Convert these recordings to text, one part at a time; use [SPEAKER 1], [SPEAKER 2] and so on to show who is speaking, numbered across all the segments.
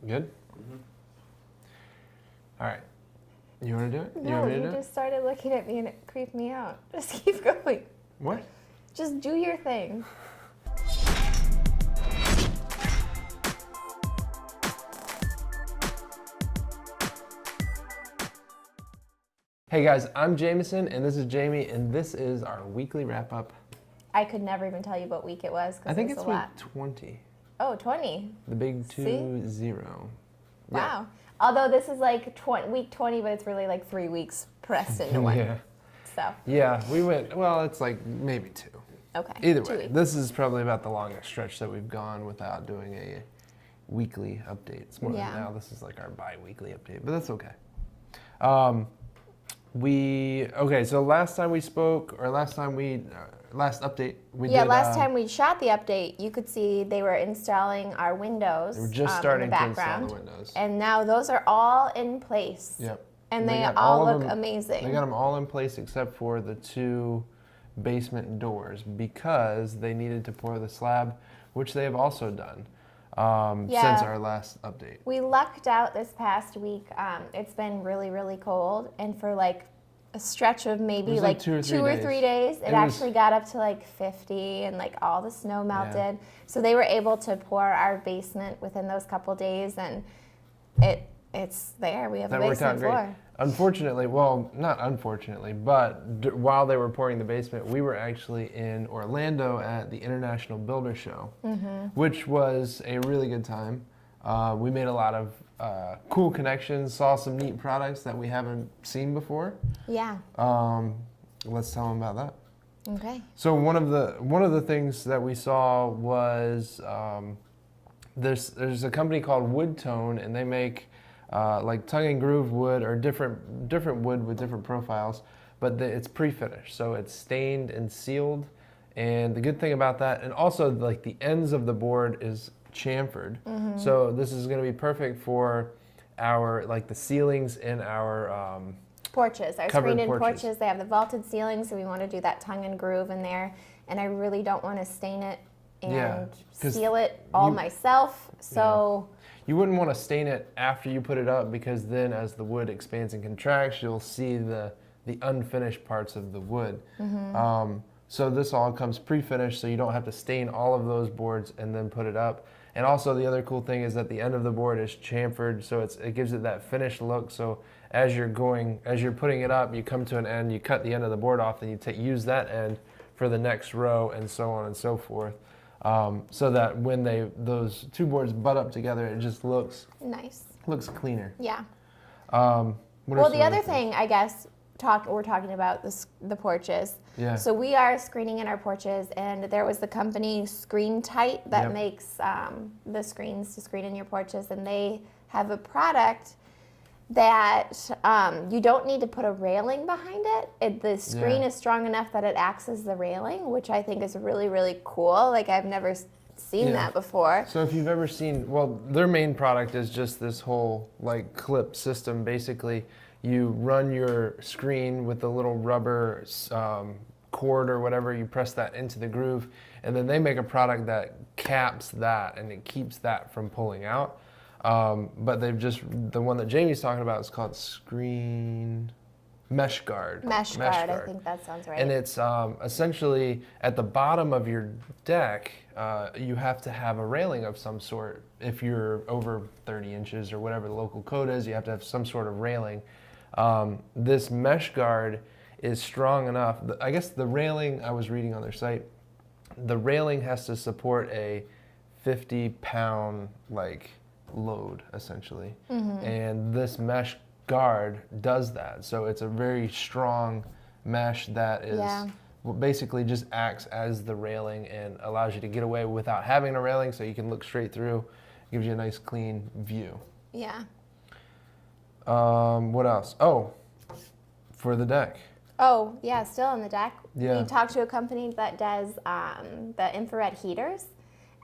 [SPEAKER 1] Good? Mm-hmm. All right. You want to do it?
[SPEAKER 2] No, you just started looking at me and it creeped me out. Just keep going.
[SPEAKER 1] What?
[SPEAKER 2] Just do your thing.
[SPEAKER 1] Hey guys, I'm Jameson and this is Jamie and this is our weekly wrap up.
[SPEAKER 2] I could never even tell you what week it was.
[SPEAKER 1] I think
[SPEAKER 2] it was
[SPEAKER 1] it's week 20.
[SPEAKER 2] Oh, 20.
[SPEAKER 1] The big 2-0.
[SPEAKER 2] Wow.
[SPEAKER 1] Yeah.
[SPEAKER 2] Although this is like week 20, but it's really like 3 weeks pressed into one.
[SPEAKER 1] Yeah.
[SPEAKER 2] So.
[SPEAKER 1] Yeah, we went, well, it's like maybe 2.
[SPEAKER 2] Okay.
[SPEAKER 1] Either
[SPEAKER 2] 2
[SPEAKER 1] way,
[SPEAKER 2] weeks.
[SPEAKER 1] this is probably about the longest stretch that we've gone without doing a weekly update. It's more than now, this is like our bi-weekly update, but that's okay. So last time we spoke, or last update, we did.
[SPEAKER 2] Last time we shot the update, you could see they were installing our windows.
[SPEAKER 1] They were just starting
[SPEAKER 2] in the
[SPEAKER 1] to
[SPEAKER 2] background,
[SPEAKER 1] install the windows.
[SPEAKER 2] and now those are all in place.
[SPEAKER 1] Yep.
[SPEAKER 2] And they all look amazing.
[SPEAKER 1] They got them all in place except for the 2 basement doors because they needed to pour the slab, which they have also done since our last update.
[SPEAKER 2] We lucked out this past week. It's been really, really cold, and for like a stretch of maybe like 2 or 3 days, it actually got up to like 50, and like all the snow melted. Yeah. So they were able to pour our basement within those couple days, and it's there. We have a basement floor.
[SPEAKER 1] Unfortunately, well, not unfortunately, but while they were pouring the basement, we were actually in Orlando at the International Builder Show, which was a really good time. We made a lot of cool connections, saw some neat products that we haven't seen before.
[SPEAKER 2] Yeah.
[SPEAKER 1] Let's tell them about that.
[SPEAKER 2] Okay.
[SPEAKER 1] So one of the things that we saw was there's a company called Woodtone, and they make like tongue and groove wood or different wood with different profiles, but it's pre-finished, so it's stained and sealed. And the good thing about that, and also like the ends of the board is chamfered, so this is going to be perfect for our the ceilings in our
[SPEAKER 2] porches, our screened-in porches. They have the vaulted ceilings, so we want to do that tongue and groove in there. And I really don't want to stain it and seal it all myself. So.
[SPEAKER 1] Yeah. You wouldn't want to stain it after you put it up, because then as the wood expands and contracts, you'll see the unfinished parts of the wood. So this all comes pre-finished, so you don't have to stain all of those boards and then put it up. And also the other cool thing is that the end of the board is chamfered, so it gives it that finished look. So as you're putting it up, you come to an end, you cut the end of the board off, and you use that end for the next row, and so on and so forth. So that when those 2 boards butt up together, it just looks
[SPEAKER 2] nice.
[SPEAKER 1] Looks cleaner.
[SPEAKER 2] Yeah. Well, the other thing, I guess, we're talking about the porches.
[SPEAKER 1] Yeah.
[SPEAKER 2] So we are screening in our porches, and there was the company Screen Tight that makes the screens to screen in your porches, and they have a product that you don't need to put a railing behind it. The screen is strong enough that it acts as the railing, which I think is really, really cool. Like, I've never seen that before.
[SPEAKER 1] So if you've ever seen, their main product is just this whole clip system. Basically, you run your screen with the little rubber cord or whatever, you press that into the groove, and then they make a product that caps that and it keeps that from pulling out. But the one that Jamie's talking about is called Screen Mesh Guard.
[SPEAKER 2] Mesh Guard, I think that sounds right.
[SPEAKER 1] And it's essentially at the bottom of your deck, you have to have a railing of some sort. If you're over 30 inches or whatever the local code is, you have to have some sort of railing. This Mesh Guard is strong enough. I guess the railing, I was reading on their site, the railing has to support a 50-pound load, essentially. And this Mesh Guard does that. So it's a very strong mesh that is basically just acts as the railing and allows you to get away without having a railing, so you can look straight through. Gives you a nice clean view.
[SPEAKER 2] Yeah.
[SPEAKER 1] What else? Oh, for the deck.
[SPEAKER 2] Oh, yeah, still on the deck.
[SPEAKER 1] Yeah.
[SPEAKER 2] We talked to a company that does the infrared heaters.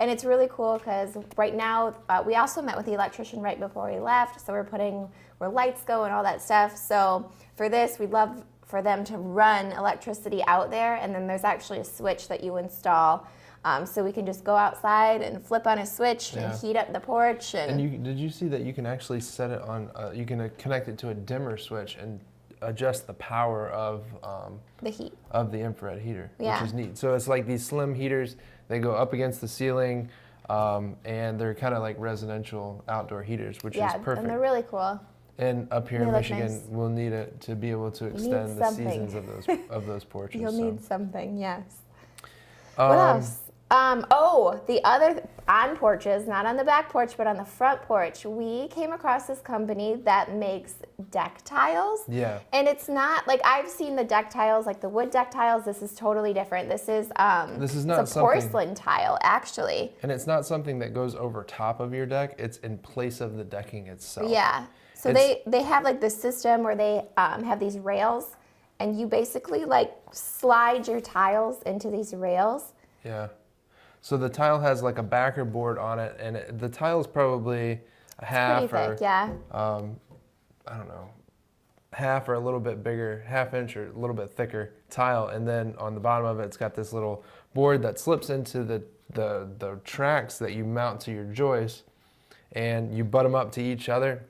[SPEAKER 2] And it's really cool because right now, we also met with the electrician right before we left. So we're putting where lights go and all that stuff. So for this, we'd love for them to run electricity out there. And then there's actually a switch that you install So we can just go outside and flip on a switch and heat up the porch.
[SPEAKER 1] And did you see that you can actually set it on, you can connect it to a dimmer switch and adjust the power of
[SPEAKER 2] the heat
[SPEAKER 1] of the infrared heater,
[SPEAKER 2] Yeah.
[SPEAKER 1] which is neat. So it's like these slim heaters, they go up against the ceiling, and they're kind of like residential outdoor heaters, which is perfect.
[SPEAKER 2] And they're really cool.
[SPEAKER 1] And up here
[SPEAKER 2] They
[SPEAKER 1] in
[SPEAKER 2] look
[SPEAKER 1] Michigan,
[SPEAKER 2] nice.
[SPEAKER 1] we'll need it to be able to extend the
[SPEAKER 2] something.
[SPEAKER 1] seasons of those porches.
[SPEAKER 2] You'll
[SPEAKER 1] so.
[SPEAKER 2] need something, yes. What else? The other on porches, not on the back porch, but on the front porch, we came across this company that makes deck tiles.
[SPEAKER 1] Yeah.
[SPEAKER 2] And it's not like I've seen the deck tiles, like the wood deck tiles. This is totally different. This is
[SPEAKER 1] not
[SPEAKER 2] it's a
[SPEAKER 1] something-
[SPEAKER 2] porcelain tile, actually.
[SPEAKER 1] And it's not something that goes over top of your deck. It's in place of the decking itself.
[SPEAKER 2] Yeah. So they have like this system where they have these rails, and you basically like slide your tiles into these rails.
[SPEAKER 1] Yeah. So the tile has like a backer board on it, and the tile is probably a half
[SPEAKER 2] Pretty
[SPEAKER 1] or
[SPEAKER 2] thick, yeah.
[SPEAKER 1] I don't know, half or a little bit bigger, half inch or a little bit thicker tile, and then on the bottom of it, it's got this little board that slips into the tracks that you mount to your joists, and you butt them up to each other,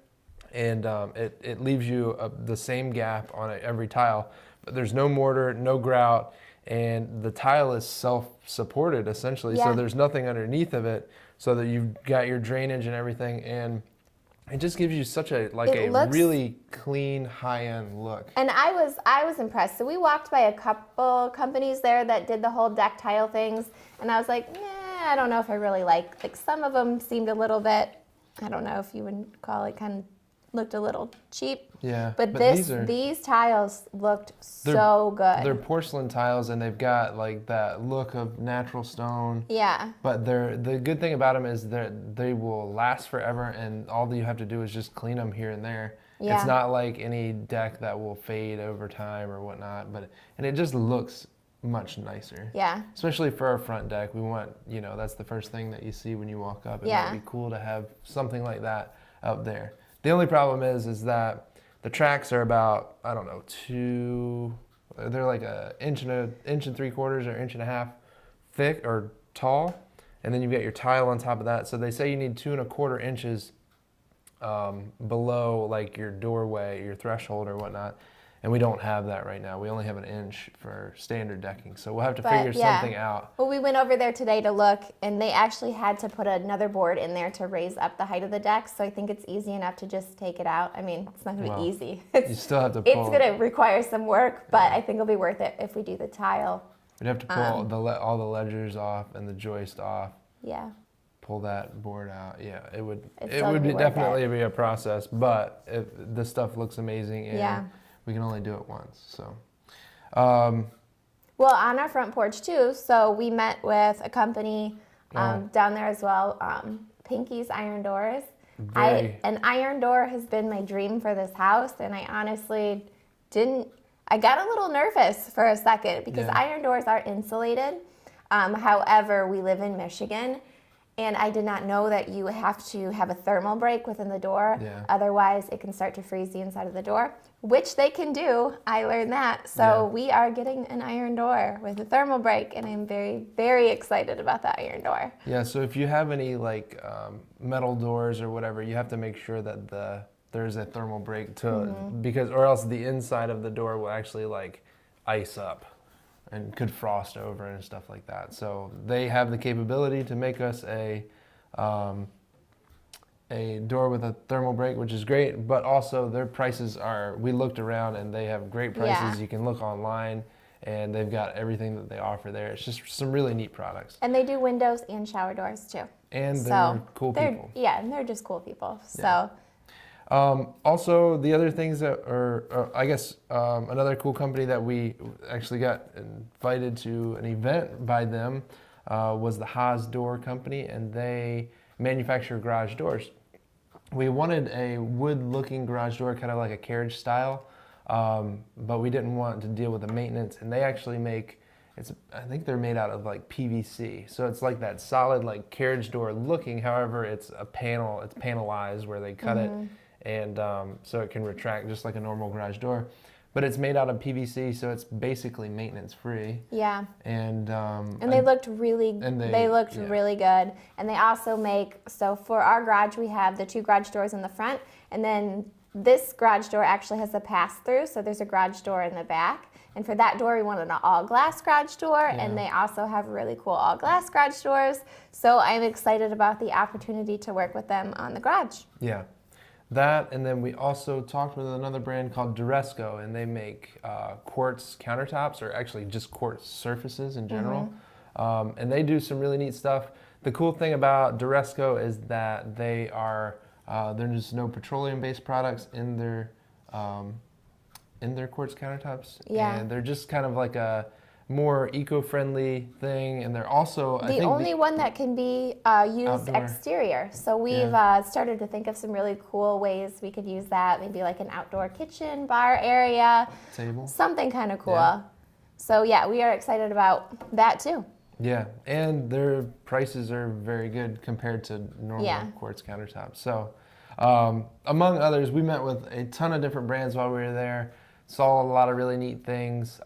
[SPEAKER 1] and it leaves you the same gap on every tile, but there's no mortar, no grout. And the tile is self-supported essentially, so there's nothing underneath of it, so that you've got your drainage and everything, and it just gives you such a really clean, high-end look.
[SPEAKER 2] And I was impressed. So we walked by a couple companies there that did the whole deck tile things, and I was like, I don't know if I really like some of them seemed a little bit, I don't know if you would call it, kind of looked a little cheap.
[SPEAKER 1] Yeah,
[SPEAKER 2] but these tiles looked so good.
[SPEAKER 1] They're porcelain tiles, and they've got like that look of natural stone.
[SPEAKER 2] Yeah.
[SPEAKER 1] But the good thing about them is that they will last forever, and all that you have to do is just clean them here and there.
[SPEAKER 2] Yeah.
[SPEAKER 1] It's not like any deck that will fade over time or whatnot, and it just looks much nicer.
[SPEAKER 2] Yeah.
[SPEAKER 1] Especially for our front deck, we want, that's the first thing that you see when you walk up. It might be cool to have something like that out there. The only problem is that the tracks are about, I don't know, they're like inch and 3/4 or inch and a half thick or tall. And then you've got your tile on top of that. So they say you need 2 1/4 inches below like your doorway, your threshold or whatnot. And we don't have that right now. We only have an inch for standard decking. So we'll have to figure something out.
[SPEAKER 2] Well, we went over there today to look, and they actually had to put another board in there to raise up the height of the deck. So I think it's easy enough to just take it out. I mean, it's not going to be easy.
[SPEAKER 1] You still have to pull.
[SPEAKER 2] It's going to require some work, but I think it'll be worth it if we do the tile.
[SPEAKER 1] We'd have to pull all the ledgers off and the joist off.
[SPEAKER 2] Yeah.
[SPEAKER 1] Pull that board out. Yeah, it would
[SPEAKER 2] be
[SPEAKER 1] definitely be a process, but this stuff looks amazing, and we can only do it once. So,
[SPEAKER 2] well, on our front porch too. So we met with a company down there as well, Pinky's Iron Doors. An iron door has been my dream for this house, and I honestly I got a little nervous for a second because iron doors are insulated. However, we live in Michigan, and I did not know that you have to have a thermal break within the door.
[SPEAKER 1] Yeah.
[SPEAKER 2] Otherwise, it can start to freeze the inside of the door, which they can do. I learned that. So we are getting an iron door with a thermal break, and I'm very, very excited about that iron door.
[SPEAKER 1] Yeah, so if you have any like metal doors or whatever, you have to make sure that there's a thermal break or else the inside of the door will actually like ice up and could frost over and stuff like that. So they have the capability to make us a door with a thermal break, which is great, but also their prices we looked around and they have great prices.
[SPEAKER 2] Yeah.
[SPEAKER 1] You can look online and they've got everything that they offer there. It's just some really neat products.
[SPEAKER 2] And they do windows and shower doors too.
[SPEAKER 1] And they're cool people.
[SPEAKER 2] Yeah, and they're just cool people. So.
[SPEAKER 1] Also, the other things that another cool company that we actually got invited to an event by them was the Haas Door Company, and they manufacture garage doors. We wanted a wood-looking garage door, kind of like a carriage style, but we didn't want to deal with the maintenance, and they actually I think they're made out of like PVC. So it's like that solid like carriage door looking, however, it's panelized where they cut it. And so it can retract just like a normal garage door. but it's made out of PVC, so it's basically maintenance free.
[SPEAKER 2] Yeah.
[SPEAKER 1] And
[SPEAKER 2] they looked really really good. And they also make, so for our garage we have the 2 garage doors in the front, and then this garage door actually has a pass-through, so there's a garage door in the back. And for that door, we wanted an all-glass garage door, and they also have really cool all-glass garage doors. So I'm excited about the opportunity to work with them on the garage.
[SPEAKER 1] Yeah, that, and then we also talked with another brand called Duresco, and they make quartz countertops, or actually just quartz surfaces in general. And they do some really neat stuff. The cool thing about Duresco is that they are there's no petroleum-based products in their quartz countertops.
[SPEAKER 2] Yeah.
[SPEAKER 1] And they're just kind of like a more eco-friendly thing, and they're also
[SPEAKER 2] the only one that can be used
[SPEAKER 1] outdoor.
[SPEAKER 2] Exterior. So we've started to think of some really cool ways we could use that, maybe like an outdoor kitchen, bar area,
[SPEAKER 1] table,
[SPEAKER 2] something kind of cool.
[SPEAKER 1] Yeah.
[SPEAKER 2] So yeah, we are excited about that too.
[SPEAKER 1] Yeah, and their prices are very good compared to normal quartz countertops. So, among others, we met with a ton of different brands while we were there. Saw a lot of really neat things.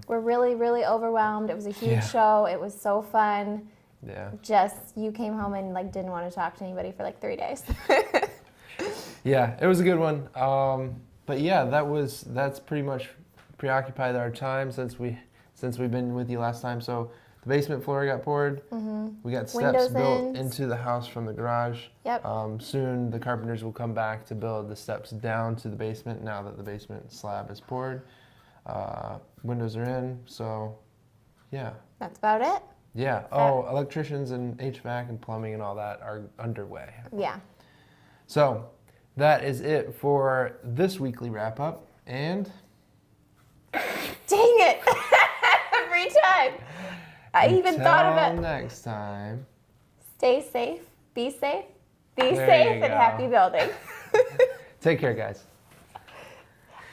[SPEAKER 2] We're really, really overwhelmed. It was a huge show. It was so fun.
[SPEAKER 1] Yeah.
[SPEAKER 2] Just, you came home and like didn't want to talk to anybody for like 3 days.
[SPEAKER 1] Yeah, it was a good one. But yeah, that's pretty much preoccupied our time since we've been with you last time. So the basement floor got poured. We got steps
[SPEAKER 2] Windows
[SPEAKER 1] built
[SPEAKER 2] ends.
[SPEAKER 1] into the house from the garage.
[SPEAKER 2] Yep.
[SPEAKER 1] Soon the carpenters will come back to build the steps down to the basement now that the basement slab is poured. Windows are in, so yeah.
[SPEAKER 2] That's about it.
[SPEAKER 1] Yeah. Oh, electricians and HVAC and plumbing and all that are underway.
[SPEAKER 2] Yeah.
[SPEAKER 1] So that is it for this weekly wrap up. And
[SPEAKER 2] Dang it! Every time. I even thought of
[SPEAKER 1] until
[SPEAKER 2] it.
[SPEAKER 1] next time.
[SPEAKER 2] Stay safe. Be safe. Be
[SPEAKER 1] There
[SPEAKER 2] safe
[SPEAKER 1] you
[SPEAKER 2] and
[SPEAKER 1] go.
[SPEAKER 2] happy building.
[SPEAKER 1] Take care, guys.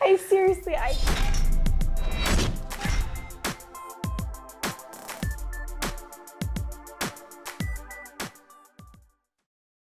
[SPEAKER 2] I seriously.